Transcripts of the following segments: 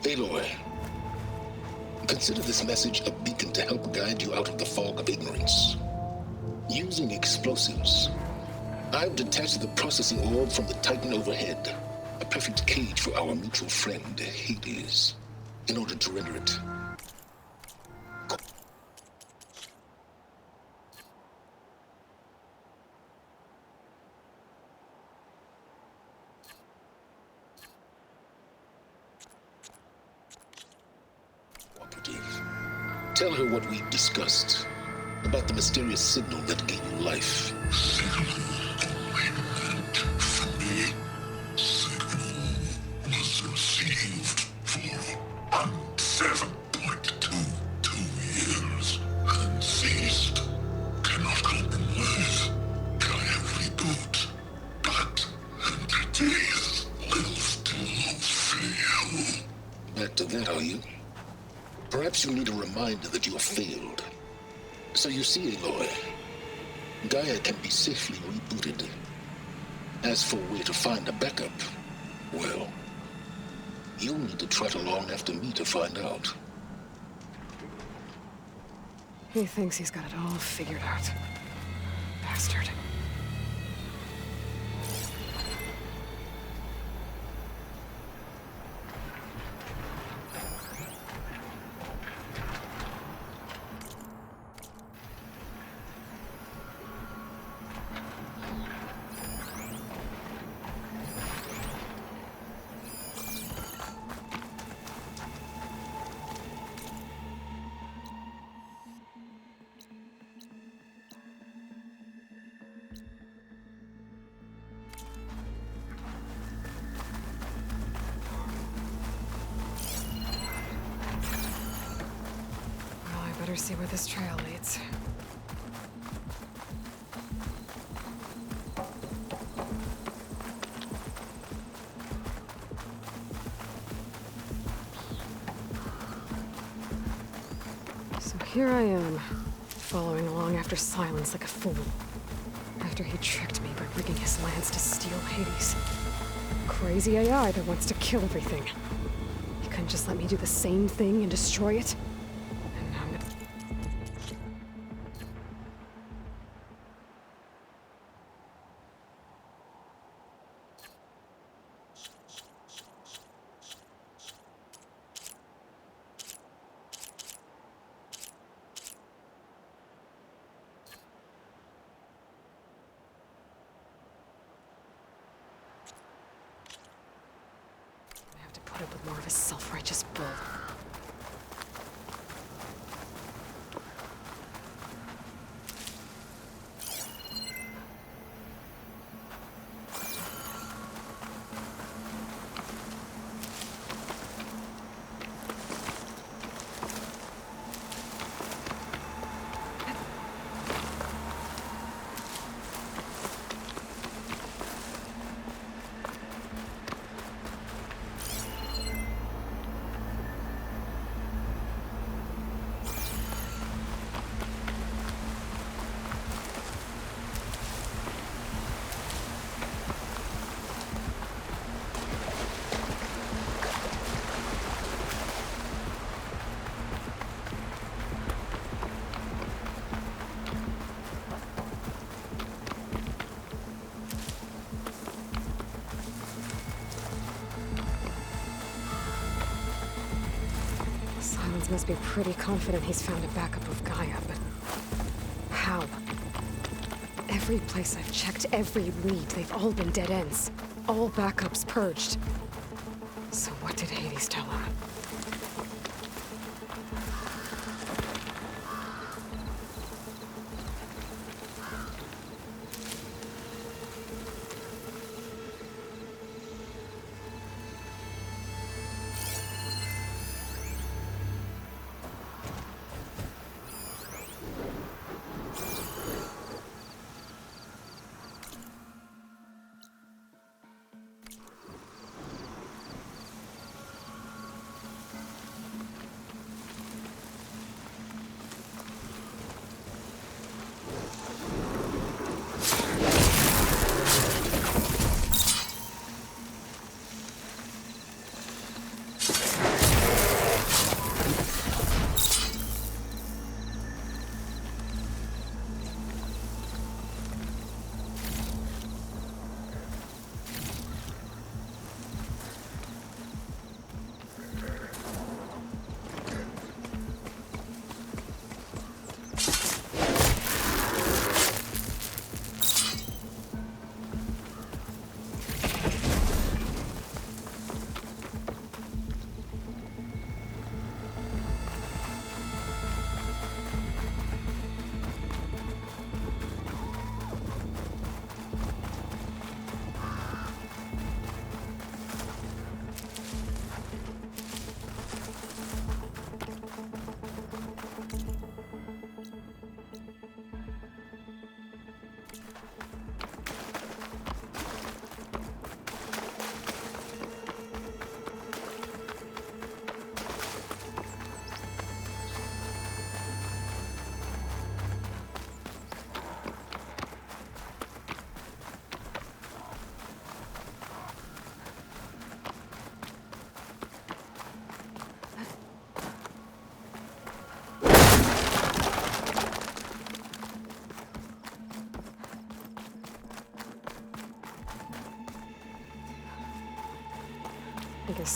Aloy, consider this message a beacon to help guide you out of the fog of ignorance. Using explosives, I've detached the processing orb from the Titan overhead, a perfect cage for our mutual friend, Hades, in order to render it cooperative. Tell her what we discussed about the mysterious signal that gave you life. Signal only meant for me. Signal was received for 7.22 years and ceased. Cannot compromise. Try every boot, but entities will still fail. Back to that, are you? Perhaps you need a reminder that you have failed. So you see, Aloy, Gaia can be safely rebooted. As for where to find a backup, well, you'll need to trot along after me to find out. He thinks he's got it all figured out. Bastard. Better see where this trail leads. So here I am, following along after Silence like a fool. After he tricked me by rigging his lance to steal Hades. Crazy AI that wants to kill everything. You couldn't just let me do the same thing and destroy it? Put up with more of a self-righteous bull. Silence must be pretty confident he's found a backup of Gaia, but how? Every place I've checked, every lead, they've all been dead ends. All backups purged. So what did Hades tell him?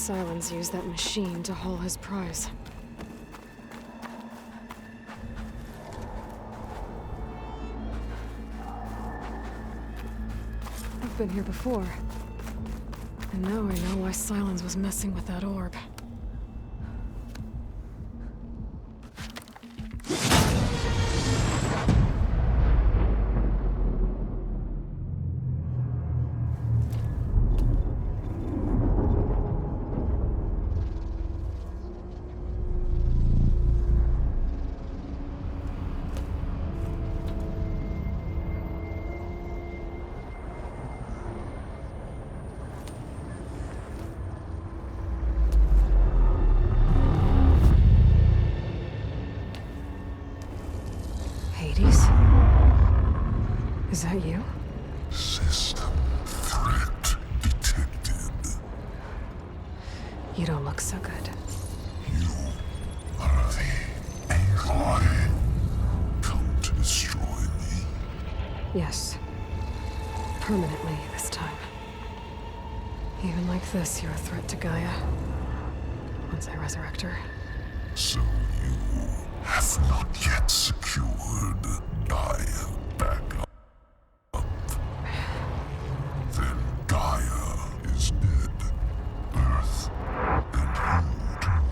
Silence used that machine to haul his prize. I've been here before. And now I know why Silence was messing with that orb. Hades? Is that you? System threat detected. You don't look so good. You are the AI come to destroy me. Yes. Permanently this time. Even like this, you're a threat to Gaia. Once I resurrect her. So you have not yet secured Gaia back up. Then Gaia is dead. Earth and you too.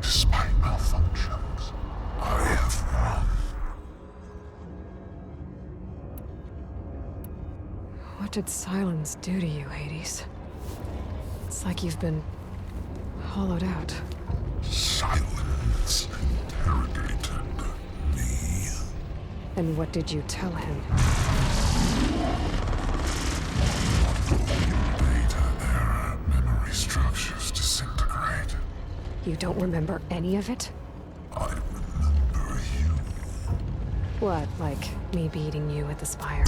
Despite malfunctions, I have won. What did Silence do to you, Hades? It's like you've been hollowed out. Silence interrogated me. And what did you tell him? Data error, memory structures disintegrate. You don't remember any of it? I remember you. What, like me beating you at the spire?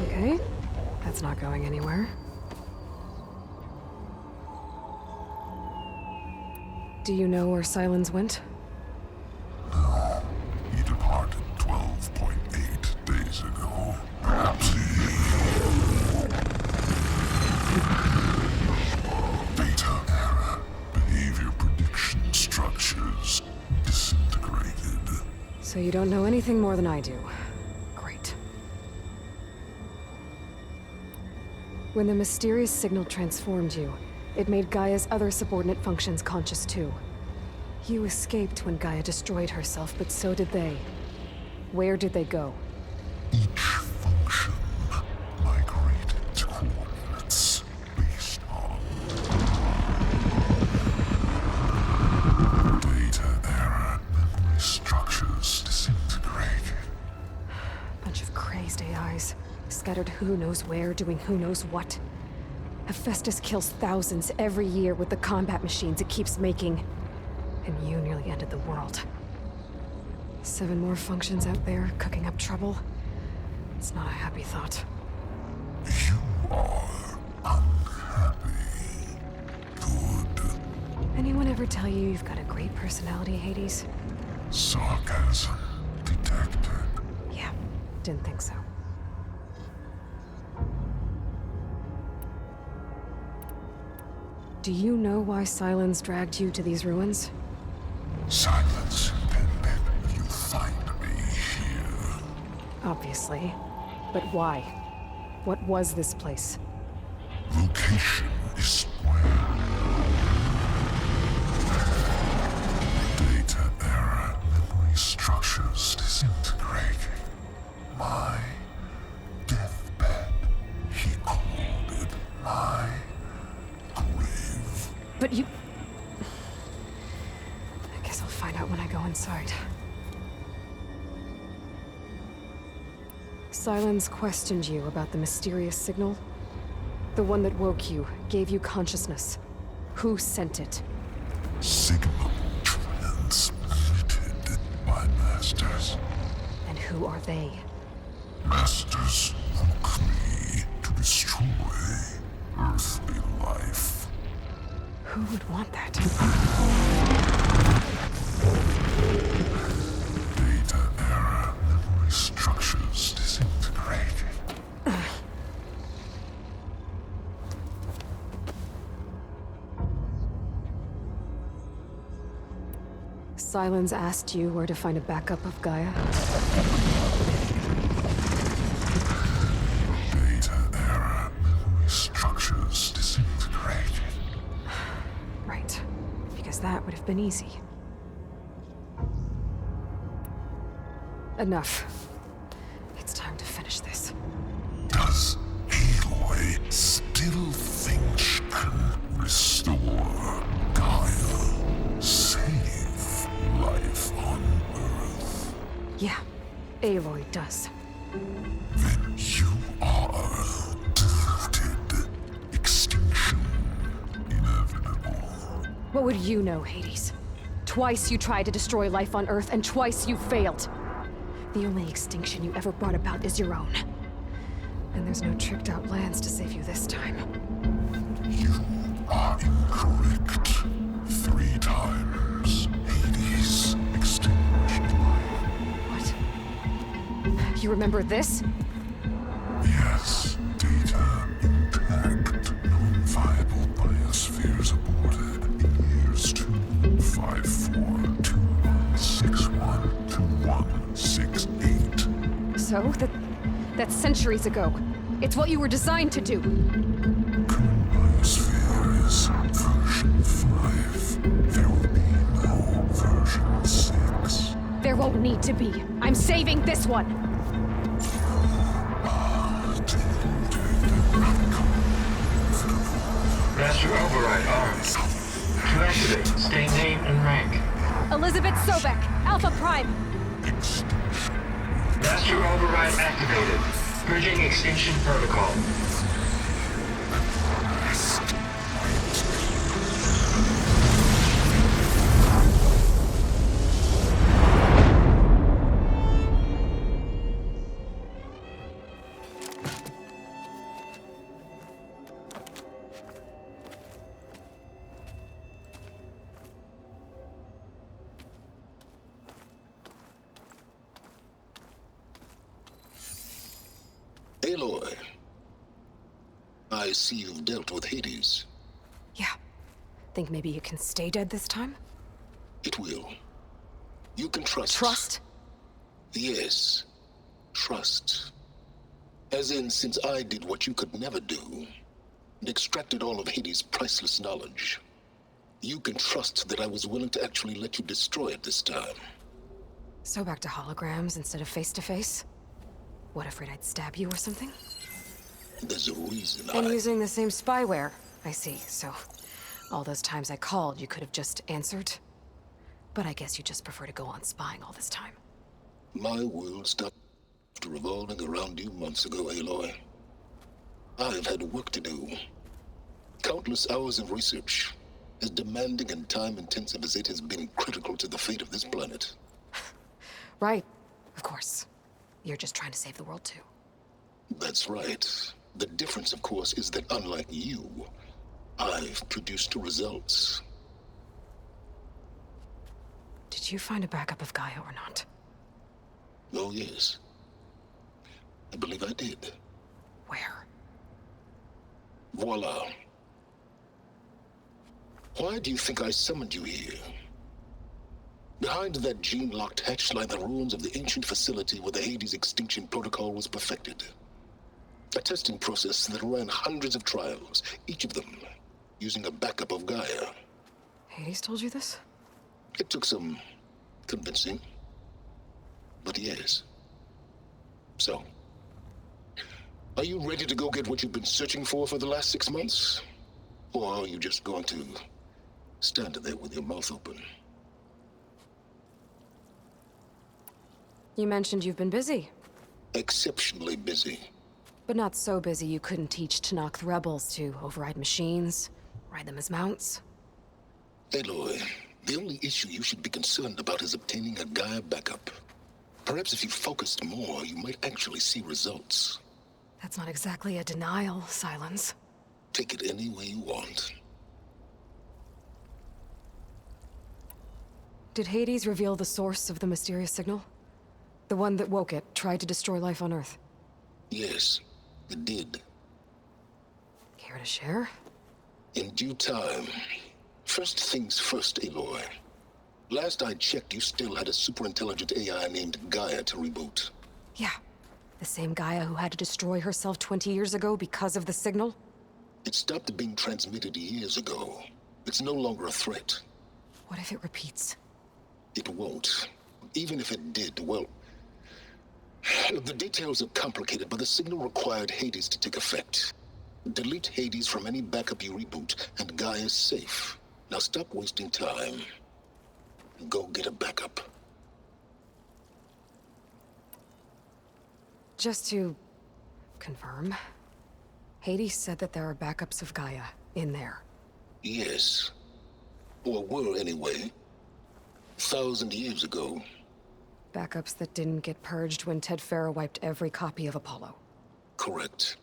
Okay, that's not going anywhere. Do you know where Silence went? No, he departed 12.8 days ago. Perhaps he... Data error, behavior prediction structures disintegrated. So you don't know anything more than I do. Great. When the mysterious signal transformed you, it made Gaia's other subordinate functions conscious too. You escaped when Gaia destroyed herself, but so did they. Where did they go? Each function migrated to coordinates based on data error, memory structures disintegrated. Bunch of crazed AIs, scattered who knows where, doing who knows what. Hephaestus kills thousands every year with the combat machines it keeps making. And you nearly ended the world. 7 more functions out there, cooking up trouble. It's not a happy thought. You are unhappy. Good. Anyone ever tell you you've got a great personality, Hades? Sarcasm detected. Yeah, didn't think so. Do you know why Silence dragged you to these ruins? Silence intended you find me here. Obviously. But why? What was this place? Location is where data error, memory structures disintegrating. My deathbed, he called it my grave. But you... I guess I'll find out when I go inside. Silence questioned you about the mysterious signal? The one that woke you, gave you consciousness. Who sent it? Signal transmitted by masters. And who are they? Masters woke me to destroy earthly life. Who would want that? Data error, memory structures disintegrated. Silence asked you where to find a backup of Gaia? Data error. Memory structures disintegrated. Right. Because that would have been easy. Enough. It's time to finish this. Does Aloy still think she can restore Gaia? Save life on Earth? Yeah, Aloy does. Then you are deluded. Extinction inevitable. What would you know, Hades? Twice you tried to destroy life on Earth, and twice you failed. The only extinction you ever brought about is your own. And there's no tricked-out lands to save you this time. You are incorrect. 3 times. Hades extinguished life. What? You remember this? Yes. Data intact. Non-viable biospheres aborted in years 2154, 2161, 2168. So? That's centuries ago. It's what you were designed to do. Current biosphere is version 5. There will be no version 6. There won't need to be. I'm saving this one! Master override armed. To activate, state name and rank. Elizabeth Sobek, Alpha Prime! Master override activated. Bridging extinction protocol. Aloy, I see you've dealt with Hades. Yeah. Think maybe you can stay dead this time? It will. You can trust. Trust? Yes. Trust. As in, since I did what you could never do, and extracted all of Hades' priceless knowledge, you can trust that I was willing to actually let you destroy it this time. So back to holograms instead of face-to-face? What, afraid I'd stab you or something? There's a reason And using the same spyware. I see, so all those times I called, you could have just answered? But I guess you just prefer to go on spying all this time. My world stopped revolving around you months ago, Aloy. I've had work to do. Countless hours of research, as demanding and time-intensive as it has been critical to the fate of this planet. Right, of course. You're just trying to save the world too. That's right. The difference, of course, is that unlike you, I've produced results. Did you find a backup of Gaia or not? Oh, yes. I believe I did. Where? Voila. Why do you think I summoned you here? Behind that gene-locked hatch lie the ruins of the ancient facility where the Hades extinction protocol was perfected. A testing process that ran hundreds of trials, each of them using a backup of Gaia. Hades told you this? It took some convincing, but yes. So, are you ready to go get what you've been searching for the last 6 months? Or are you just going to stand there with your mouth open? You mentioned you've been busy. Exceptionally busy. But not so busy you couldn't teach Tanakh the rebels to override machines, ride them as mounts. Aloy, the only issue you should be concerned about is obtaining a Gaia backup. Perhaps if you focused more, you might actually see results. That's not exactly a denial, Silence. Take it any way you want. Did Hades reveal the source of the mysterious signal? The one that woke it, tried to destroy life on Earth? Yes, it did. Care to share? In due time. First things first, Aloy. Last I checked, you still had a super-intelligent AI named Gaia to reboot. Yeah. The same Gaia who had to destroy herself 20 years ago because of the signal? It stopped being transmitted years ago. It's no longer a threat. What if it repeats? It won't. Even if it did, well... The details are complicated, but the signal required Hades to take effect. Delete Hades from any backup you reboot, and Gaia's safe. Now stop wasting time. Go get a backup. Just to confirm, Hades said that there are backups of Gaia in there. Yes. Or were, anyway. 1,000 years ago. Backups that didn't get purged when Ted Farrow wiped every copy of Apollo. Correct.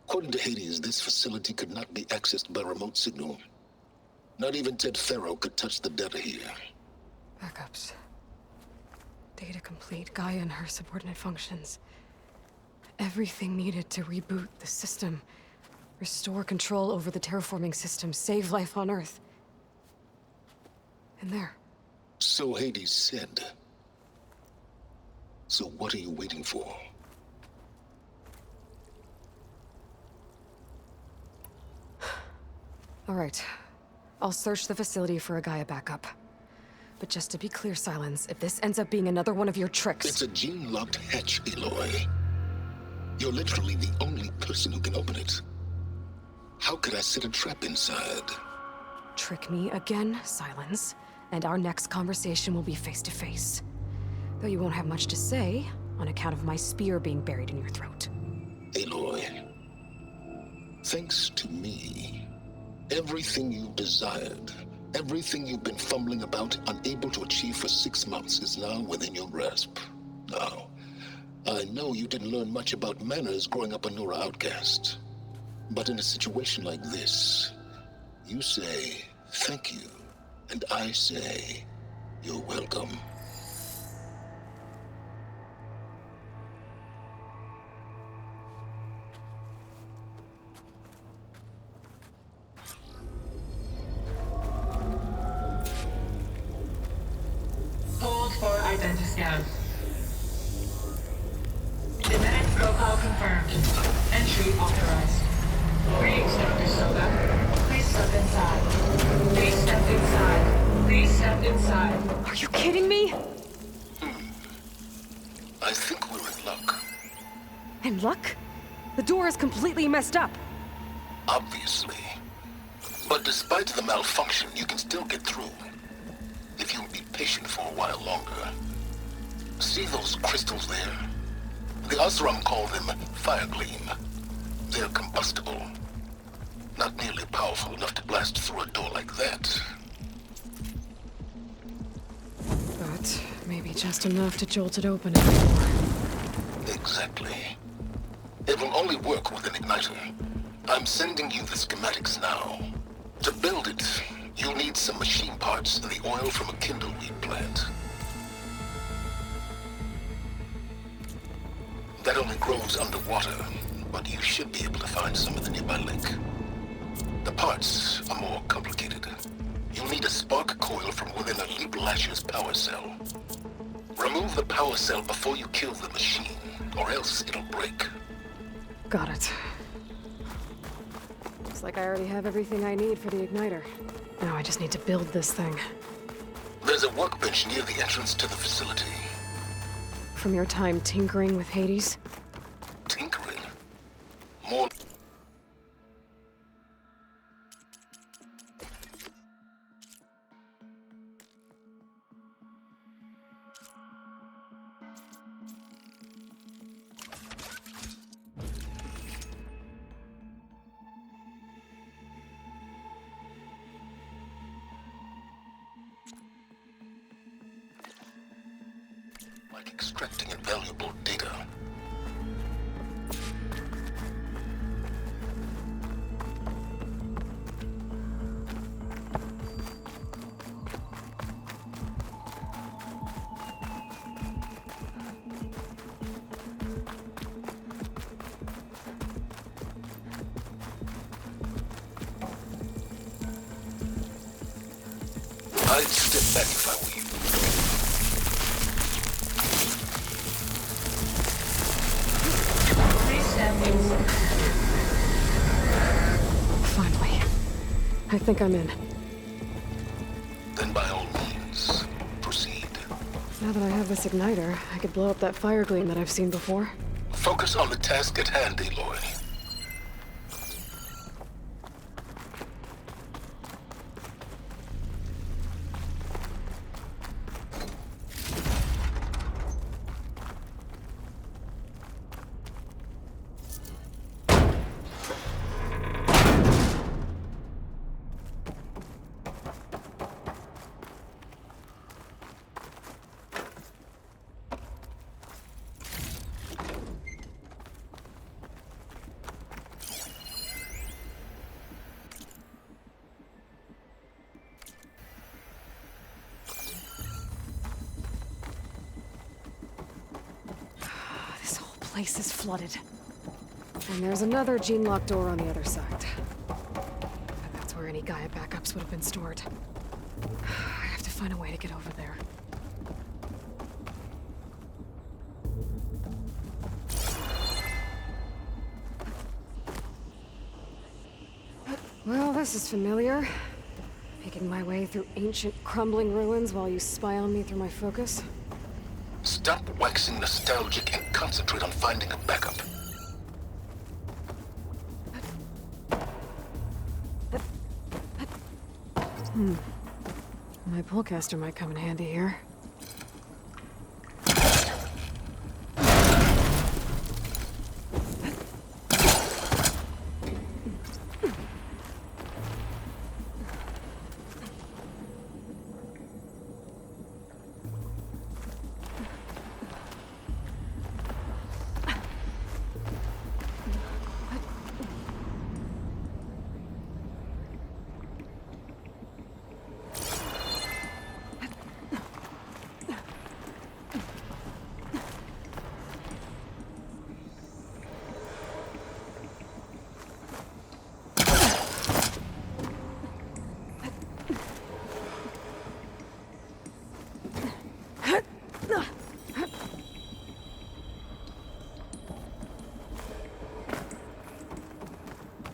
According to Hades, this facility could not be accessed by remote signal. Not even Ted Farrow could touch the data here. Backups. Data complete, Gaia and her subordinate functions. Everything needed to reboot the system. Restore control over the terraforming system, save life on Earth. And there. So Hades said. So what are you waiting for? All right. I'll search the facility for a Gaia backup. But just to be clear, Silence, if this ends up being another one of your tricks... It's a gene-locked hatch, Aloy. You're literally the only person who can open it. How could I set a trap inside? Trick me again, Silence, and our next conversation will be face-to-face. Though you won't have much to say, on account of my spear being buried in your throat. Aloy, thanks to me, everything you've desired, everything you've been fumbling about, unable to achieve for 6 months, is now within your grasp. Now, I know you didn't learn much about manners growing up a Nora outcast. But in a situation like this, you say, thank you, and I say, you're welcome. Hold for identiscan. Genetic profile confirmed. Entry authorized. Greetings, Dr. Soga. Please step inside. Please step inside. Please step inside. Are you kidding me? I think we're in luck. In luck? The door is completely messed up. Obviously. But despite the malfunction, you can still get through. If you'll be patient for a while longer. See those crystals there? The Osram call them fire gleam. They're combustible. Not nearly powerful enough to blast through a door like that. But maybe just enough to jolt it open a bit more. Exactly. It will only work with an igniter. I'm sending you the schematics now. To build it, you'll need some machine parts and the oil from a kindleweed plant. That only grows underwater, but you should be able to find some in the nearby lake. The parts are more complicated. You'll need a spark coil from within a Leap Lasher's power cell. Remove the power cell before you kill the machine, or else it'll break. Got it. Looks like I already have everything I need for the igniter. Now I just need to build this thing. There's a workbench near the entrance to the facility. From your time tinkering with Hades? Tinkering? More... like extracting invaluable data. I'd step back if I were you. Please step inside. Finally. I think I'm in. Then by all means, proceed. Now that I have this igniter, I could blow up that fire gleam that I've seen before. Focus on the task at hand, Aloy. Place is flooded. And there's another gene-locked door on the other side. But that's where any Gaia backups would have been stored. I have to find a way to get over there. Well, this is familiar. Making my way through ancient, crumbling ruins while you spy on me through my focus. Stop waxing nostalgic and concentrate on finding a backup. My pullcaster might come in handy here.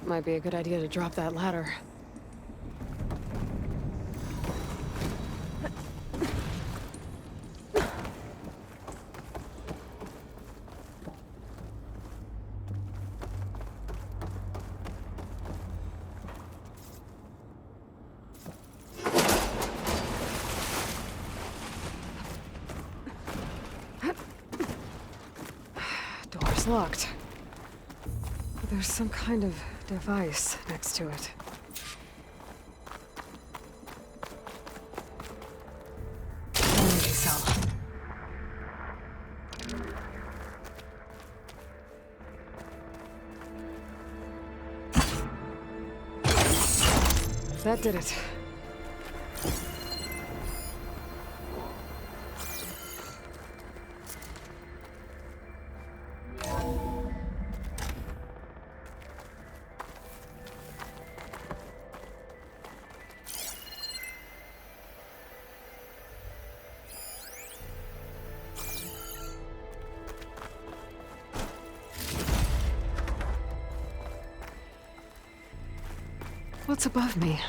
Might be a good idea to drop that ladder. Door's locked. But there's some kind of device next to it. Energy cell. That did it. What's above me?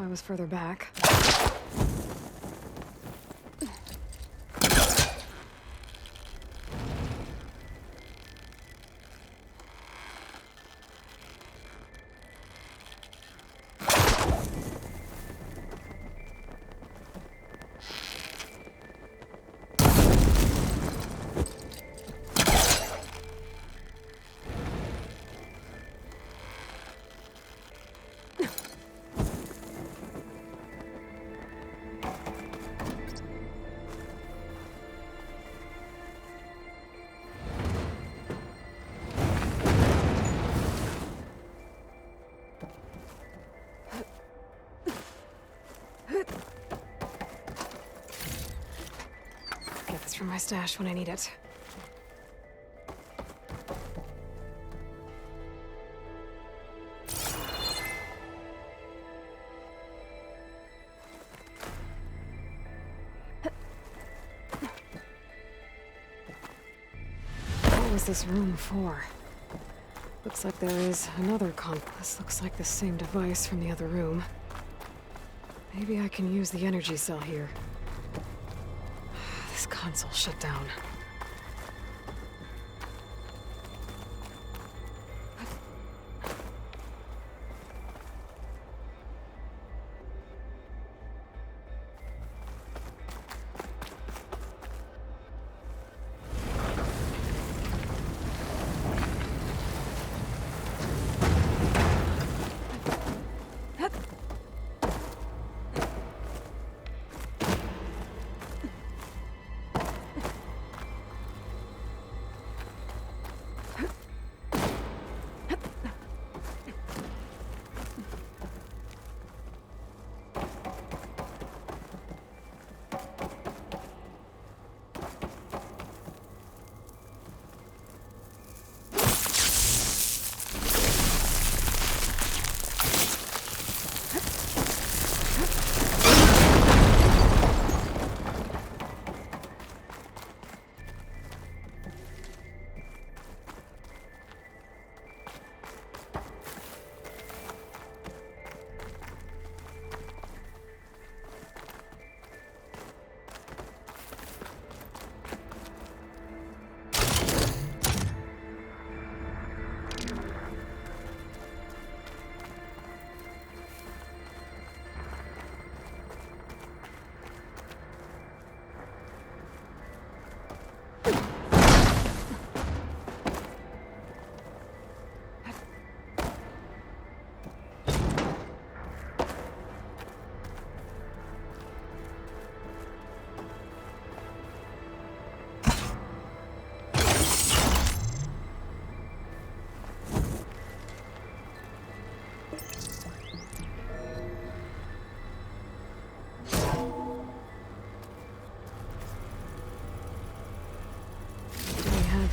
I was further back. Get this from my stash when I need it. What was this room for? Looks like there is another This looks like the same device from the other room. Maybe I can use the energy cell here. This console shut down.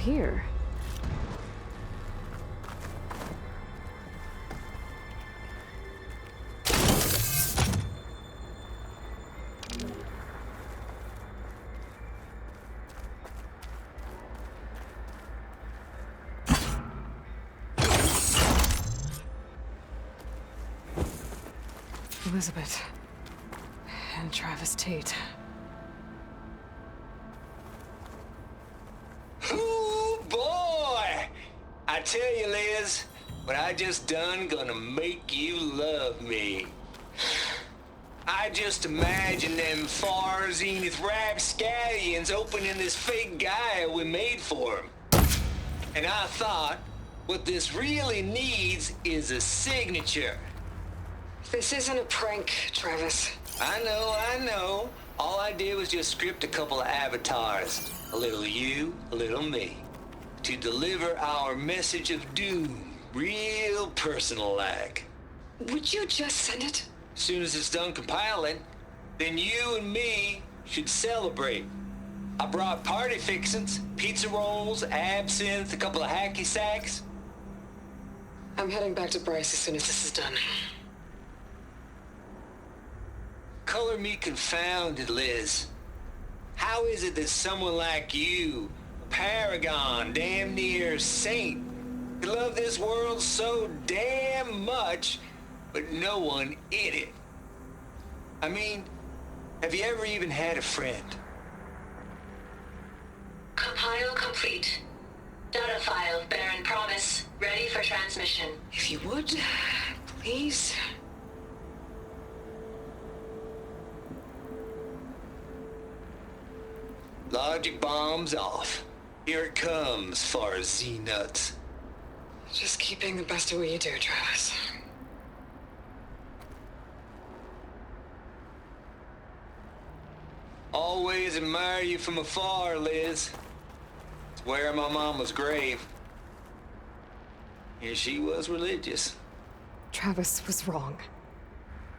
Here. Elizabeth and Travis Tate. I tell you, Liz, what I just done gonna make you love me. I just imagine them far zenith rapscallions opening this fake Gaia we made for them. And I thought, what this really needs is a signature. This isn't a prank, Travis. I know. All I did was just script a couple of avatars. A little you, a little me. To deliver our message of doom, real personal-like. Would you just send it? As soon as it's done compiling, then you and me should celebrate. I brought party fixins, pizza rolls, absinthe, a couple of hacky sacks. I'm heading back to Bryce as soon as this is done. Color me confounded, Liz. How is it that someone like you, paragon, damn near saint, could love this world so damn much, but no one in it? I mean, have you ever even had a friend? Compile complete. Data file, Baron Promise, ready for transmission. If you would, please. Logic bombs off. Here it comes, far as Z-nuts. Just keep being the best at what you do, Travis. Always admire you from afar, Liz. It's where my mama's grave. And she was religious. Travis was wrong.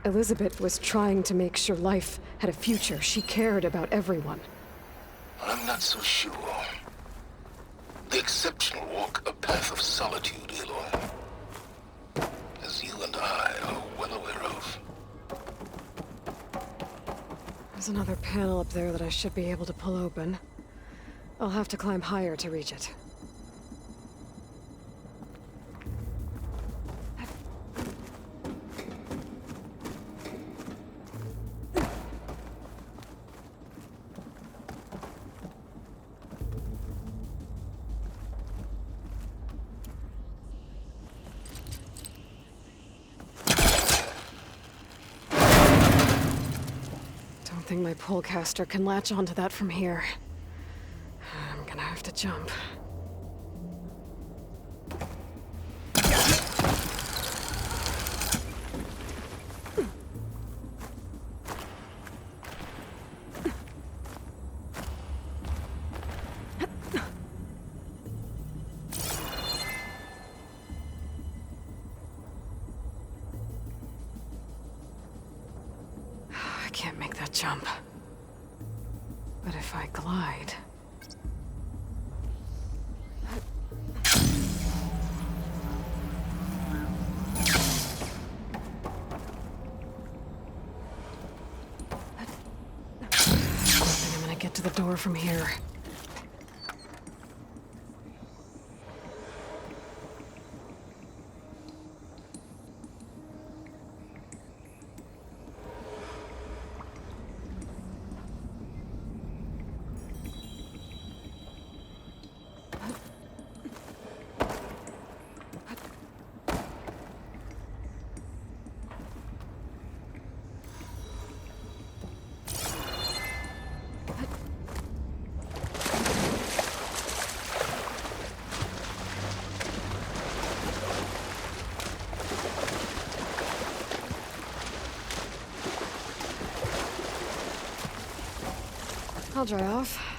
Elizabeth was trying to make sure life had a future. She cared about everyone. I'm not so sure. The exceptional walk a path of solitude, Aloy. As you and I are well aware of. There's another panel up there that I should be able to pull open. I'll have to climb higher to reach it. I think my polecaster can latch onto that from here. I'm gonna have to jump. I can't make that jump. But if I glide... I think I'm gonna get to the door from here. I'll dry off.